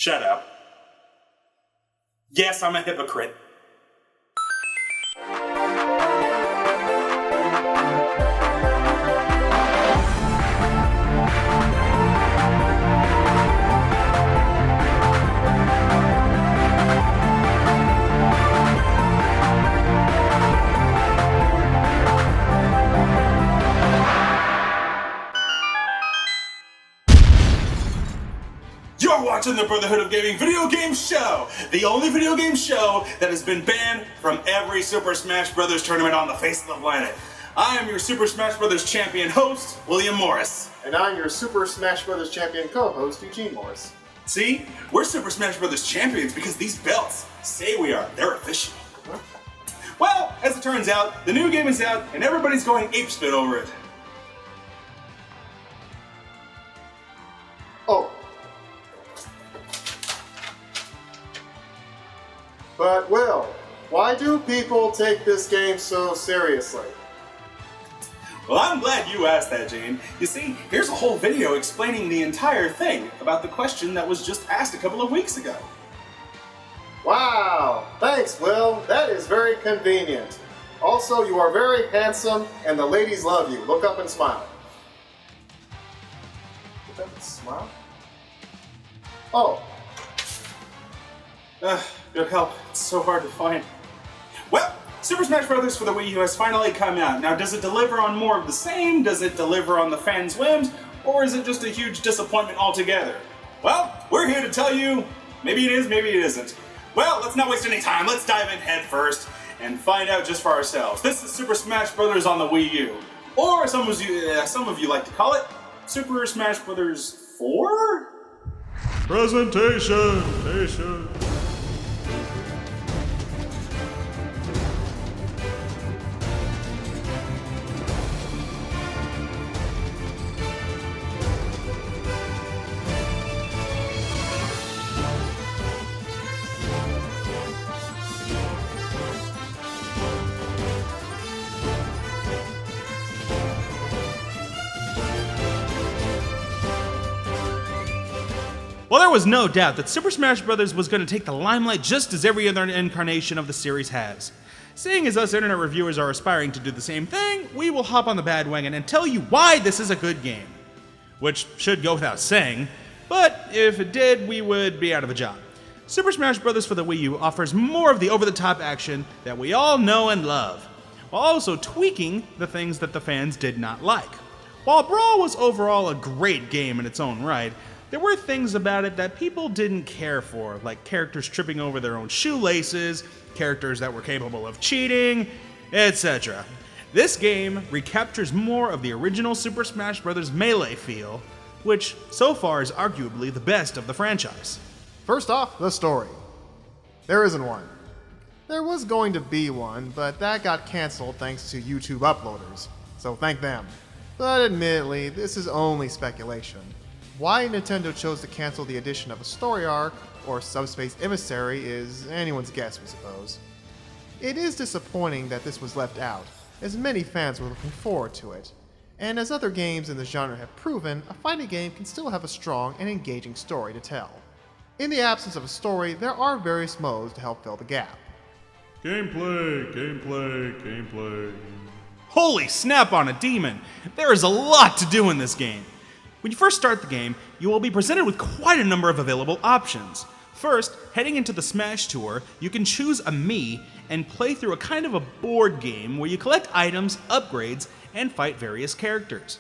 Shut up. Yes, I'm a hypocrite. You're watching the Brotherhood of Gaming video game show, the only video game show that has been banned from every Super Smash Bros. Tournament on the face of the planet. I am your Super Smash Bros. Champion host, William Morris. And I'm your Super Smash Bros. Champion co-host, Eugene Morris. See, we're Super Smash Bros. Champions because these belts say we are. They're official. Well, as it turns out, the new game is out and everybody's going apeshit over it. Oh. But, Will, why do people take this game so seriously? Well, I'm glad you asked that, Jane. You see, here's a whole video explaining the entire thing about the question that was just asked a couple of weeks ago. Wow! Thanks, Will. That is very convenient. Also, you are very handsome, and the ladies love you. Look up and smile. Look up and smile? Oh. Good help. It's so hard to find. Well, Super Smash Bros. For the Wii U has finally come out. Now, does it deliver on more of the same? Does it deliver on the fans' whims? Or is it just a huge disappointment altogether? Well, we're here to tell you, maybe it is, maybe it isn't. Well, let's not waste any time. Let's dive in head first and find out just for ourselves. This is Super Smash Bros. On the Wii U. Or some of you like to call it Super Smash Bros. 4? Presentation! Well, there was no doubt that Super Smash Bros. Was going to take the limelight just as every other incarnation of the series has. Seeing as us internet reviewers are aspiring to do the same thing, we will hop on the bandwagon and tell you why this is a good game. Which should go without saying, but if it did, we would be out of a job. Super Smash Bros. For the Wii U offers more of the over-the-top action that we all know and love, while also tweaking the things that the fans did not like. While Brawl was overall a great game in its own right, there were things about it that people didn't care for, like characters tripping over their own shoelaces, characters that were capable of cheating, etc. This game recaptures more of the original Super Smash Bros. Melee feel, which so far is arguably the best of the franchise. First off, the story. There isn't one. There was going to be one, but that got cancelled thanks to YouTube uploaders, so thank them. But admittedly, this is only speculation. Why Nintendo chose to cancel the addition of a story arc, or Subspace Emissary, is anyone's guess, we suppose. It is disappointing that this was left out, as many fans were looking forward to it. And as other games in the genre have proven, a fighting game can still have a strong and engaging story to tell. In the absence of a story, there are various modes to help fill the gap. Gameplay. Holy snap on a demon! There is a lot to do in this game. When you first start the game, you will be presented with quite a number of available options. First, heading into the Smash Tour, you can choose a Mii and play through a kind of a board game where you collect items, upgrades, and fight various characters.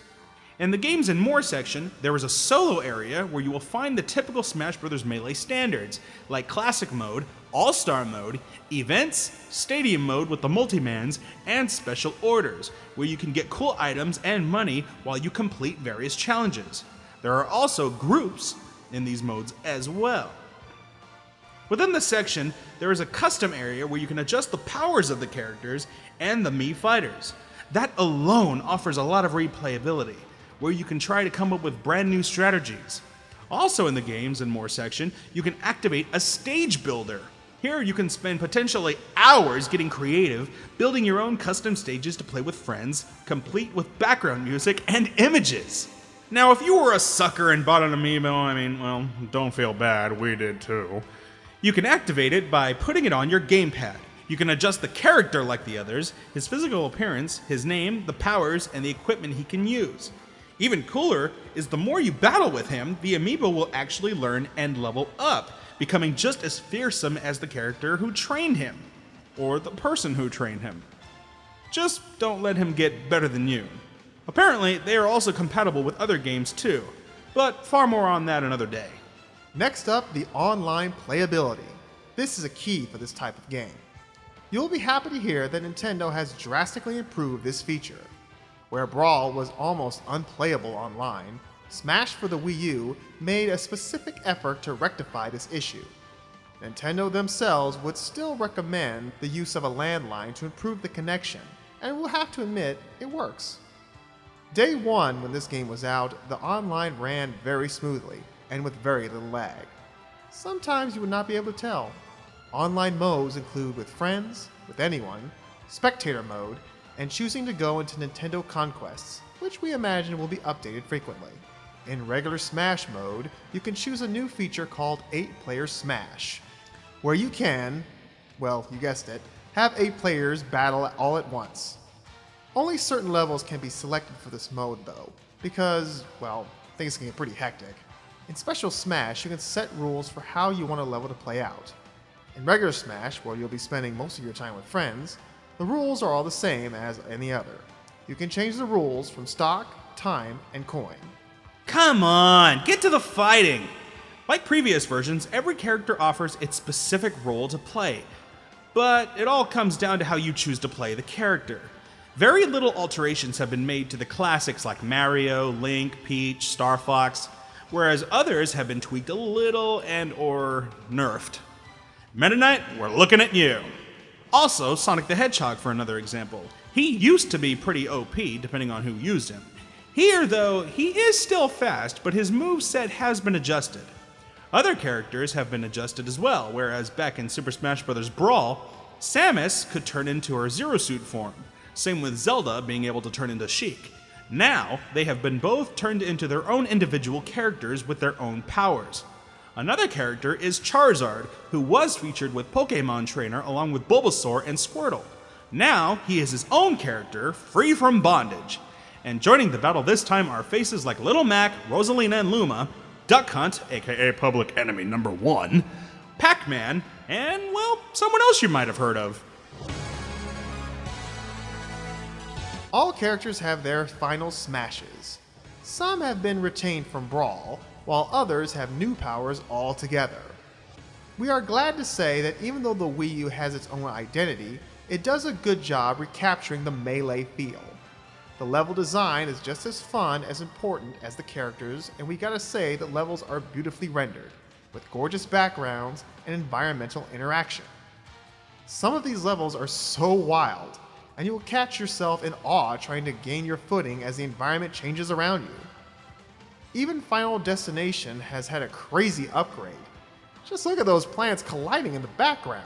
In the Games and More section, there is a solo area where you will find the typical Smash Bros. Melee standards, like Classic Mode, All-Star Mode, Events, Stadium Mode with the Multimans, and Special Orders, where you can get cool items and money while you complete various challenges. There are also groups in these modes as well. Within the section, there is a custom area where you can adjust the powers of the characters and the Mii fighters. That alone offers a lot of replayability, where you can try to come up with brand new strategies. Also in the Games and More section, you can activate a stage builder. Here you can spend potentially hours getting creative, building your own custom stages to play with friends, complete with background music and images. Now, if you were a sucker and bought an amiibo, I mean, well, don't feel bad, we did too. You can activate it by putting it on your gamepad. You can adjust the character like the others, his physical appearance, his name, the powers, and the equipment he can use. Even cooler is the more you battle with him, the amiibo will actually learn and level up, becoming just as fearsome as the character who trained him, or the person who trained him. Just don't let him get better than you. Apparently, they are also compatible with other games too, but far more on that another day. Next up, the online playability. This is a key for this type of game. You'll be happy to hear that Nintendo has drastically improved this feature. Where Brawl was almost unplayable online, Smash for the Wii U made a specific effort to rectify this issue. Nintendo themselves would still recommend the use of a landline to improve the connection, and we'll have to admit, it works. Day one, when this game was out, the online ran very smoothly, and with very little lag. Sometimes you would not be able to tell. Online modes include with friends, with anyone, spectator mode, and choosing to go into Nintendo Conquests, which we imagine will be updated frequently. In regular Smash mode, you can choose a new feature called 8-Player Smash, where you can, well, you guessed it, have 8 players battle all at once. Only certain levels can be selected for this mode though, because, well, things can get pretty hectic. In Special Smash, you can set rules for how you want a level to play out. In regular Smash, where you'll be spending most of your time with friends, the rules are all the same as any other. You can change the rules from stock, time, and coin. Come on, get to the fighting! Like previous versions, every character offers its specific role to play, but it all comes down to how you choose to play the character. Very little alterations have been made to the classics like Mario, Link, Peach, Star Fox, whereas others have been tweaked a little and/or nerfed. Meta Knight, we're looking at you. Also, Sonic the Hedgehog for another example. He used to be pretty OP, depending on who used him. Here, though, he is still fast, but his moveset has been adjusted. Other characters have been adjusted as well, whereas back in Super Smash Bros. Brawl, Samus could turn into her Zero Suit form. Same with Zelda being able to turn into Sheik. Now, they have been both turned into their own individual characters with their own powers. Another character is Charizard, who was featured with Pokemon Trainer along with Bulbasaur and Squirtle. Now, he is his own character, free from bondage. And joining the battle this time are faces like Little Mac, Rosalina and Luma, Duck Hunt, aka Public Enemy number 1, Pac-Man, and, well, someone else you might have heard of. All characters have their final smashes. Some have been retained from Brawl, while others have new powers altogether. We are glad to say that even though the Wii U has its own identity, it does a good job recapturing the Melee feel. The level design is just as fun as important as the characters, and we gotta say that levels are beautifully rendered, with gorgeous backgrounds and environmental interaction. Some of these levels are so wild, and you will catch yourself in awe trying to gain your footing as the environment changes around you. Even Final Destination has had a crazy upgrade. Just look at those plants colliding in the background.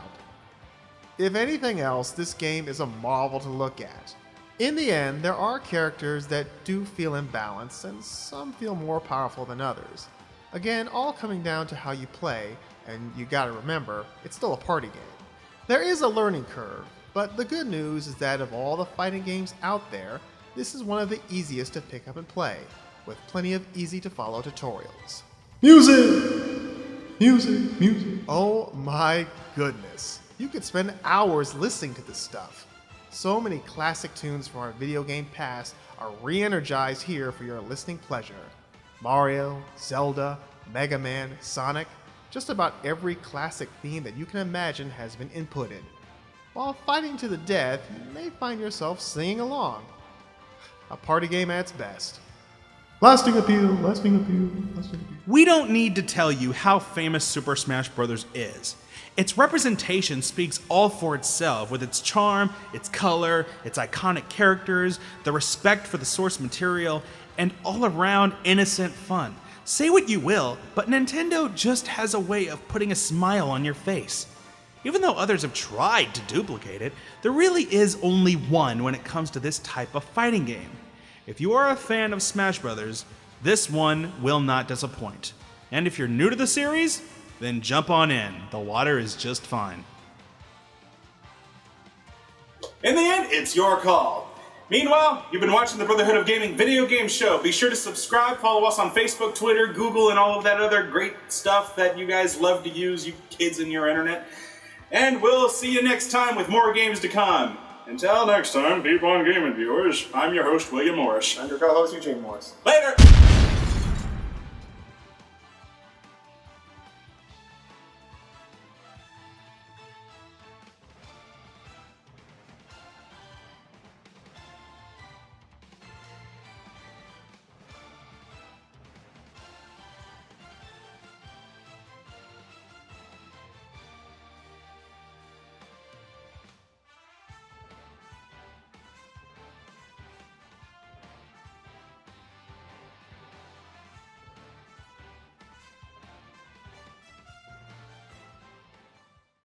If anything else, this game is a marvel to look at. In the end, there are characters that do feel imbalanced, and some feel more powerful than others. Again, all coming down to how you play, and you gotta remember, it's still a party game. There is a learning curve, but the good news is that of all the fighting games out there, this is one of the easiest to pick up and play, with plenty of easy to follow tutorials. Music! Music, music. Oh my goodness. You could spend hours listening to this stuff. So many classic tunes from our video game past are re-energized here for your listening pleasure. Mario, Zelda, Mega Man, Sonic, just about every classic theme that you can imagine has been inputted. While fighting to the death, you may find yourself singing along. A party game at its best. Lasting appeal, lasting appeal, lasting appeal. We don't need to tell you how famous Super Smash Bros. Is. Its representation speaks all for itself, with its charm, its color, its iconic characters, the respect for the source material, and all-around innocent fun. Say what you will, but Nintendo just has a way of putting a smile on your face. Even though others have tried to duplicate it, there really is only one when it comes to this type of fighting game. If you are a fan of Smash Bros., This one will not disappoint. And if you're new to the series, then jump on in. The water is just fine. In the end, it's your call. Meanwhile, you've been watching the Brotherhood of Gaming video game show. Be sure to subscribe, follow us on Facebook, Twitter, Google, and all of that other great stuff that you guys love to use, you kids in your internet. And we'll see you next time with more games to come. Until next time, T.B.O.G gaming viewers, I'm your host, William Morris. And your co-host, Eugene Morris. Later!